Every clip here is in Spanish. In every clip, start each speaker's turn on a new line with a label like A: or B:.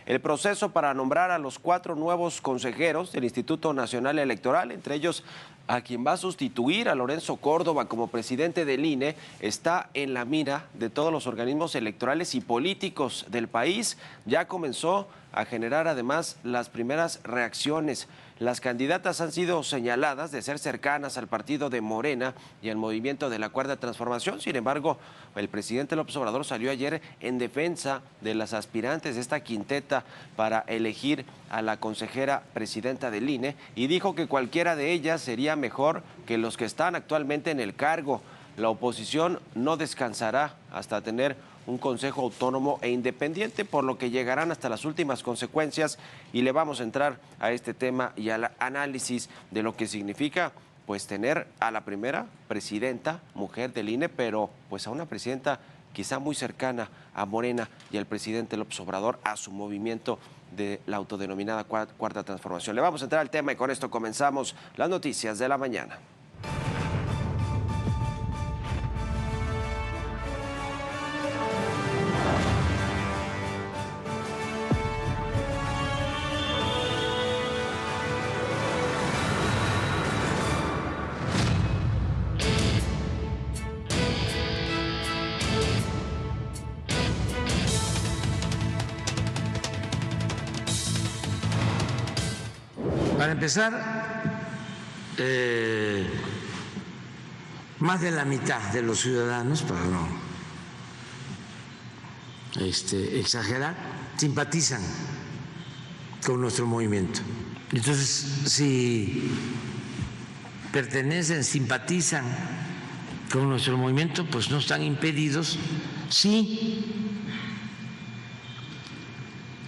A: el proceso para nombrar a los 4 nuevos consejeros del Instituto Nacional Electoral, entre ellos a quien va a sustituir a Lorenzo Córdoba como presidente del INE, está en la mira de todos los organismos electorales y políticos del país. Ya comenzó a generar además las primeras reacciones. Las candidatas han sido señaladas de ser cercanas al partido de Morena y al movimiento de la Cuarta Transformación. Sin embargo, el presidente López Obrador salió ayer en defensa de las aspirantes de esta quinteta para elegir a la consejera presidenta del INE y dijo que cualquiera de ellas sería mejor que los que están actualmente en el cargo. La oposición no descansará hasta tener un consejo autónomo e independiente, por lo que llegarán hasta las últimas consecuencias, y le vamos a entrar a este tema y al análisis de lo que significa pues tener a la primera presidenta mujer del INE, pero pues a una presidenta quizá muy cercana a Morena y al presidente López Obrador, a su movimiento de la autodenominada Cuarta Transformación. Le vamos a entrar al tema y con esto comenzamos las noticias de la mañana.
B: Para empezar, más de la mitad de los ciudadanos, para no exagerar, simpatizan con nuestro movimiento. Entonces, si pertenecen, simpatizan con nuestro movimiento, pues no están impedidos si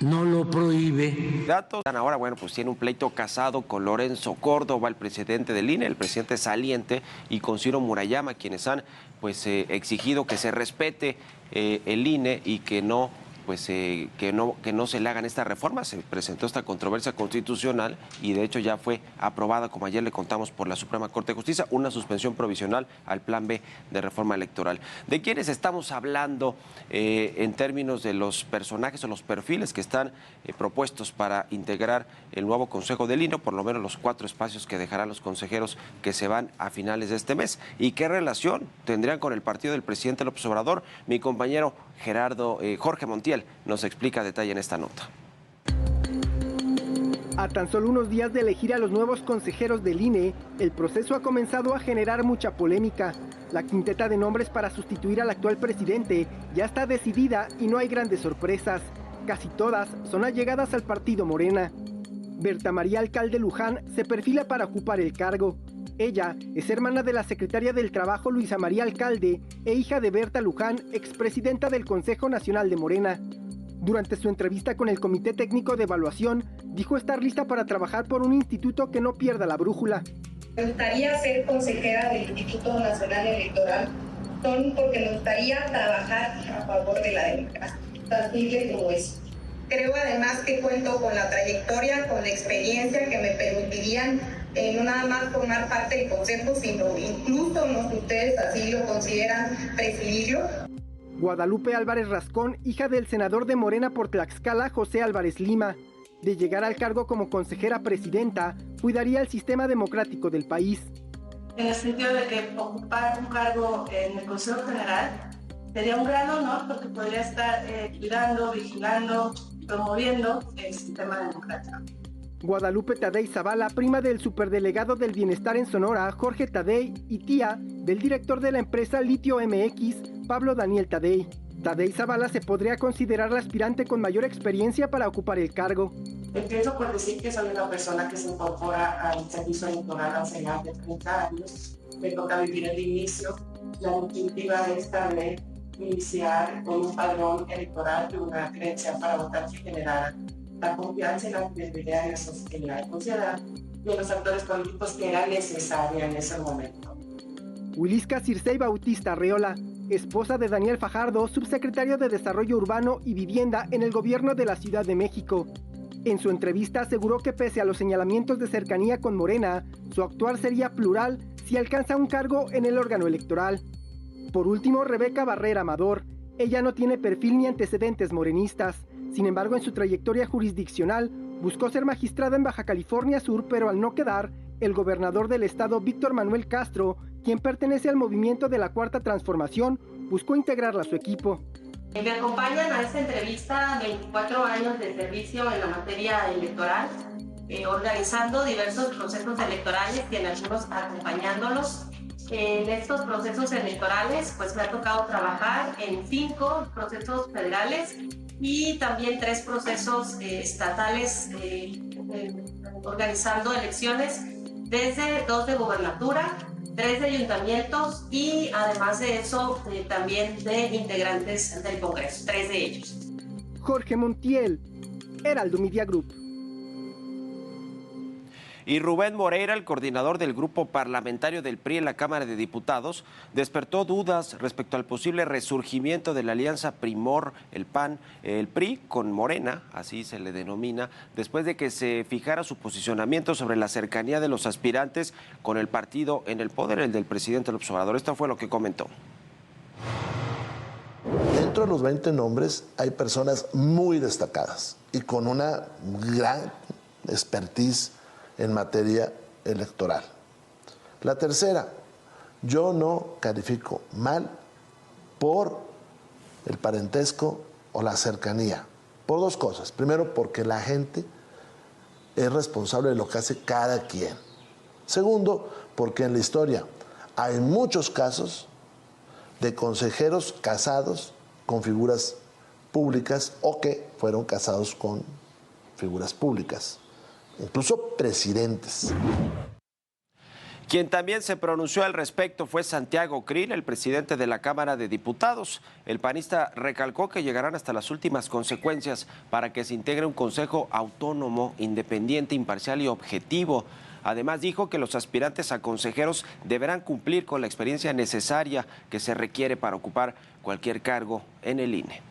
B: no lo prohíbe.
A: Ahora, bueno, pues tiene un pleito casado con Lorenzo Córdoba, el presidente del INE, el presidente saliente, y con Ciro Murayama, quienes han pues exigido que se respete el INE y que no se le hagan esta reforma. Se presentó esta controversia constitucional y de hecho ya fue aprobada, como ayer le contamos, por la Suprema Corte de Justicia, una suspensión provisional al Plan B de reforma electoral. ¿De quiénes estamos hablando en términos de los personajes o los perfiles que están propuestos para integrar el nuevo Consejo del INE, por lo menos los 4 espacios que dejarán los consejeros que se van a finales de este mes? ¿Y qué relación tendrían con el partido del presidente López Obrador? Mi compañero Jorge Montiel nos explica detalle en esta nota.
C: A tan solo unos días de elegir a los nuevos consejeros del INE, el proceso ha comenzado a generar mucha polémica. La quinteta de nombres para sustituir al actual presidente ya está decidida y no hay grandes sorpresas. Casi todas son allegadas al partido Morena. Berta María Alcalde Luján se perfila para ocupar el cargo. Ella es hermana de la secretaria del Trabajo Luisa María Alcalde e hija de Berta Luján, expresidenta del Consejo Nacional de Morena. Durante su entrevista con el Comité Técnico de Evaluación, dijo estar lista para trabajar por un instituto que no pierda la brújula.
D: Me gustaría ser consejera del Instituto Nacional Electoral, porque me gustaría trabajar a favor de la democracia, tan simple como es. Creo además que cuento con la trayectoria, con la experiencia que me permitirían no nada más formar parte del Consejo, sino incluso, no sé si ustedes así lo consideran, presidirlo.
C: Guadalupe Álvarez Rascón, hija del senador de Morena por Tlaxcala, José Álvarez Lima. De llegar al cargo como consejera presidenta, cuidaría el sistema democrático del país.
E: En el sentido de que ocupar un cargo en el Consejo General sería un gran honor, porque podría estar cuidando, vigilando, promoviendo el sistema democrático.
C: Guadalupe Tadei Zavala, prima del superdelegado del Bienestar en Sonora, Jorge Tadei, y tía del director de la empresa Litio MX, Pablo Daniel Tadei. Tadei Zavala se podría considerar la aspirante con mayor experiencia para ocupar el cargo.
E: Empiezo por decir que soy una persona que se incorpora al servicio electoral hace más de 30 años. Me toca vivir el inicio, la definitiva de esta ley, iniciar con un padrón electoral y una creencia para votar que generara la confianza y la credibilidad de la sociedad y de los actores políticos que era necesaria en ese momento.
C: Wilisca Circey Bautista Arreola, esposa de Daniel Fajardo, subsecretario de Desarrollo Urbano y Vivienda en el gobierno de la Ciudad de México. En su entrevista aseguró que pese a los señalamientos de cercanía con Morena, su actuar sería plural si alcanza un cargo en el órgano electoral. Por último, Rebeca Barrera Amador. Ella no tiene perfil ni antecedentes morenistas. Sin embargo, en su trayectoria jurisdiccional, buscó ser magistrada en Baja California Sur, pero al no quedar, el gobernador del estado, Víctor Manuel Castro, quien pertenece al movimiento de la Cuarta Transformación, buscó integrarla a su equipo.
F: Me acompañan a esta entrevista 24 años de servicio en la materia electoral, organizando diversos procesos electorales y en algunos acompañándolos. En estos procesos electorales, pues me ha tocado trabajar en 5 procesos federales y también 3 procesos estatales, organizando elecciones, desde 2 de gobernatura, 3 de ayuntamientos y además de eso también de integrantes del Congreso, 3 de ellos.
C: Jorge Montiel, Heraldo Media Group.
A: Y Rubén Moreira, el coordinador del grupo parlamentario del PRI en la Cámara de Diputados, despertó dudas respecto al posible resurgimiento de la alianza Primor, el PAN, el PRI con Morena, así se le denomina, después de que se fijara su posicionamiento sobre la cercanía de los aspirantes con el partido en el poder, el del presidente López Obrador. Esto fue lo que comentó.
G: Dentro de los 20 nombres hay personas muy destacadas y con una gran expertise en materia electoral. La tercera, yo no califico mal por el parentesco o la cercanía, por 2 cosas. Primero, porque la gente es responsable de lo que hace cada quien. Segundo, porque en la historia hay muchos casos de consejeros casados con figuras públicas o que fueron casados con figuras públicas, incluso presidentes.
A: Quien también se pronunció al respecto fue Santiago Krill, el presidente de la Cámara de Diputados. El panista recalcó que llegarán hasta las últimas consecuencias para que se integre un consejo autónomo, independiente, imparcial y objetivo. Además dijo que los aspirantes a consejeros deberán cumplir con la experiencia necesaria que se requiere para ocupar cualquier cargo en el INE.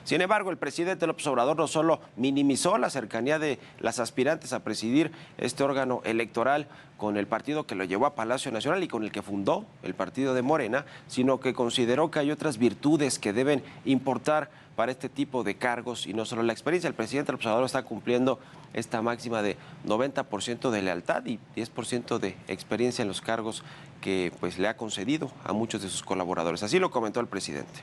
A: Sin embargo, el presidente López Obrador no solo minimizó la cercanía de las aspirantes a presidir este órgano electoral con el partido que lo llevó a Palacio Nacional y con el que fundó el partido de Morena, sino que consideró que hay otras virtudes que deben importar para este tipo de cargos y no solo la experiencia. El presidente López Obrador está cumpliendo esta máxima de 90% de lealtad y 10% de experiencia en los cargos que pues le ha concedido a muchos de sus colaboradores. Así lo comentó el presidente.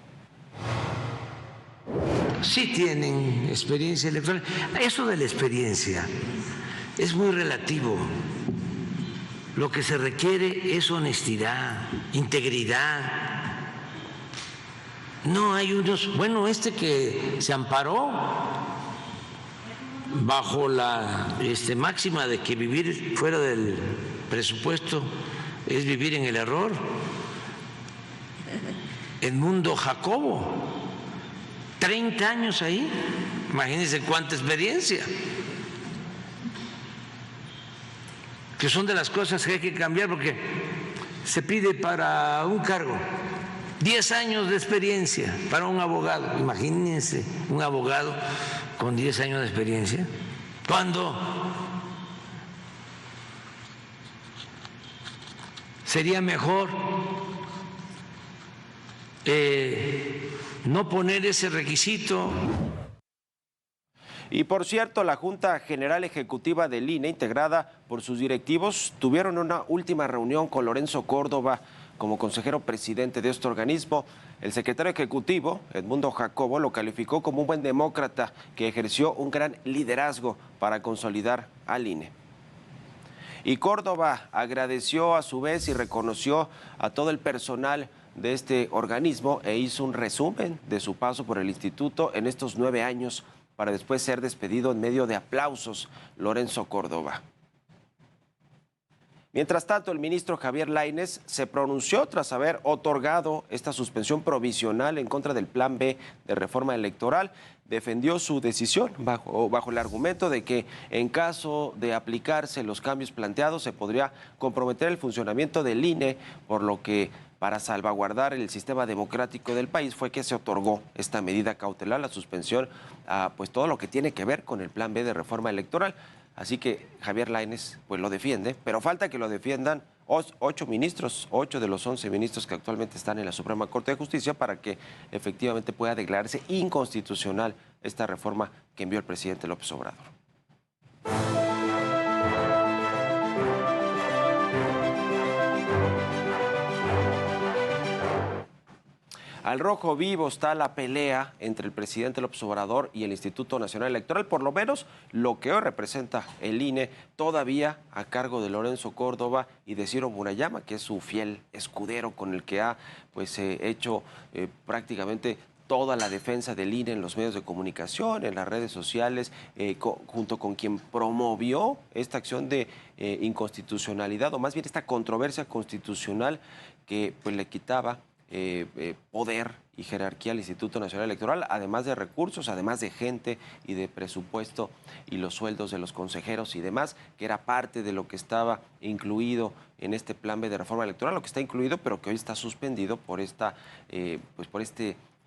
B: Sí tienen experiencia electoral. Eso de la experiencia es muy relativo. Lo que se requiere es honestidad, integridad. No hay unos, bueno, que se amparó bajo la máxima de que vivir fuera del presupuesto es vivir en el error. Edmundo Jacobo, 30 años ahí, imagínense cuánta experiencia, que son de las cosas que hay que cambiar porque se pide para un cargo 10 años de experiencia para un abogado. Imagínense un abogado con 10 años de experiencia, cuando sería mejor no poner ese requisito.
A: Y por cierto, la Junta General Ejecutiva del INE, integrada por sus directivos, tuvieron una última reunión con Lorenzo Córdoba como consejero presidente de este organismo. El secretario ejecutivo, Edmundo Jacobo, lo calificó como un buen demócrata que ejerció un gran liderazgo para consolidar al INE. Y Córdoba agradeció a su vez y reconoció a todo el personal de este organismo e hizo un resumen de su paso por el instituto en estos 9 años para después ser despedido en medio de aplausos. Lorenzo Córdoba. Mientras tanto, el ministro Javier Lainez se pronunció tras haber otorgado esta suspensión provisional en contra del Plan B de reforma electoral. Defendió su decisión bajo el argumento de que en caso de aplicarse los cambios planteados se podría comprometer el funcionamiento del INE, por lo que para salvaguardar el sistema democrático del país fue que se otorgó esta medida cautelar, la suspensión a pues todo lo que tiene que ver con el Plan B de reforma electoral. Así que Javier Lainez pues lo defiende, pero falta que lo defiendan 8 ministros, 8 de los 11 ministros que actualmente están en la Suprema Corte de Justicia para que efectivamente pueda declararse inconstitucional esta reforma que envió el presidente López Obrador. Al rojo vivo está la pelea entre el presidente López Obrador y el Instituto Nacional Electoral, por lo menos lo que hoy representa el INE, todavía a cargo de Lorenzo Córdoba y de Ciro Murayama, que es su fiel escudero con el que ha hecho prácticamente toda la defensa del INE en los medios de comunicación, en las redes sociales, junto con quien promovió esta acción de inconstitucionalidad, o más bien esta controversia constitucional que le quitaba poder y jerarquía al Instituto Nacional Electoral, además de recursos, además de gente y de presupuesto y los sueldos de los consejeros y demás, que era parte de lo que estaba incluido en este plan B de reforma electoral, lo que está incluido, pero que hoy está suspendido por esta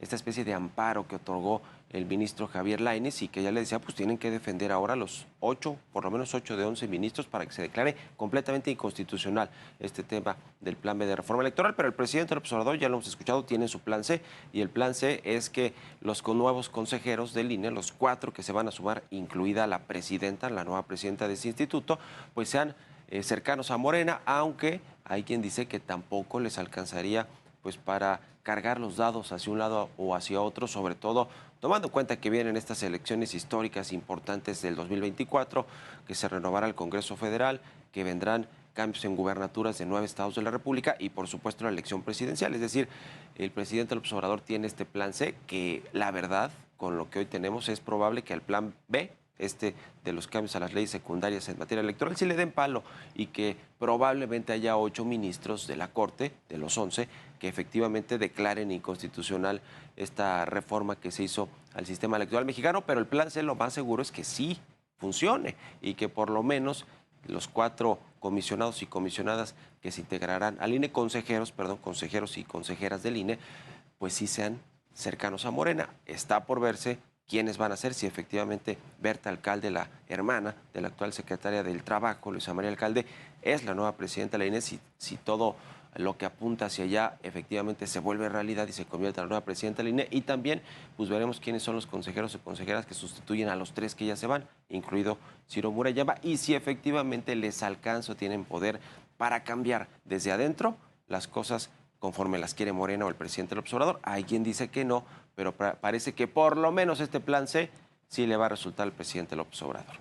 A: especie de amparo que otorgó el ministro Javier Lainez, y que ya le decía, pues tienen que defender ahora los 8, por lo menos 8 de 11 ministros para que se declare completamente inconstitucional este tema del plan B de reforma electoral. Pero el presidente López Obrador, ya lo hemos escuchado, tiene su plan C, y el plan C es que los nuevos consejeros del INE, los 4 que se van a sumar, incluida la presidenta, la nueva presidenta de ese instituto, pues sean cercanos a Morena, aunque hay quien dice que tampoco les alcanzaría para cargar los dados hacia un lado o hacia otro, sobre todo tomando en cuenta que vienen estas elecciones históricas importantes del 2024, que se renovará el Congreso Federal, que vendrán cambios en gubernaturas de 9 estados de la República y, por supuesto, la elección presidencial. Es decir, el presidente López Obrador tiene este plan C que, la verdad, con lo que hoy tenemos, es probable que al plan B, de los cambios a las leyes secundarias en materia electoral, sí le den palo, y que probablemente haya 8 ministros de la Corte, de los 11, que efectivamente declaren inconstitucional esta reforma que se hizo al sistema electoral mexicano. Pero el plan C, lo más seguro es que sí funcione, y que por lo menos los 4 comisionados y comisionadas que se integrarán al INE, consejeros y consejeras del INE, pues sí sean cercanos a Morena. Está por verse quiénes van a ser, si efectivamente Berta Alcalde, la hermana de la actual secretaria del Trabajo, Luisa María Alcalde, es la nueva presidenta de la INE, si todo lo que apunta hacia allá efectivamente se vuelve realidad y se convierte en la nueva presidenta de la INE. Y también pues veremos quiénes son los consejeros o consejeras que sustituyen a los 3 que ya se van, incluido Ciro Murayama, y si efectivamente les alcanza o tienen poder para cambiar desde adentro las cosas conforme las quiere Morena o el presidente López Obrador. Hay quien dice que no, pero parece que por lo menos este plan C sí le va a resultar al presidente López Obrador.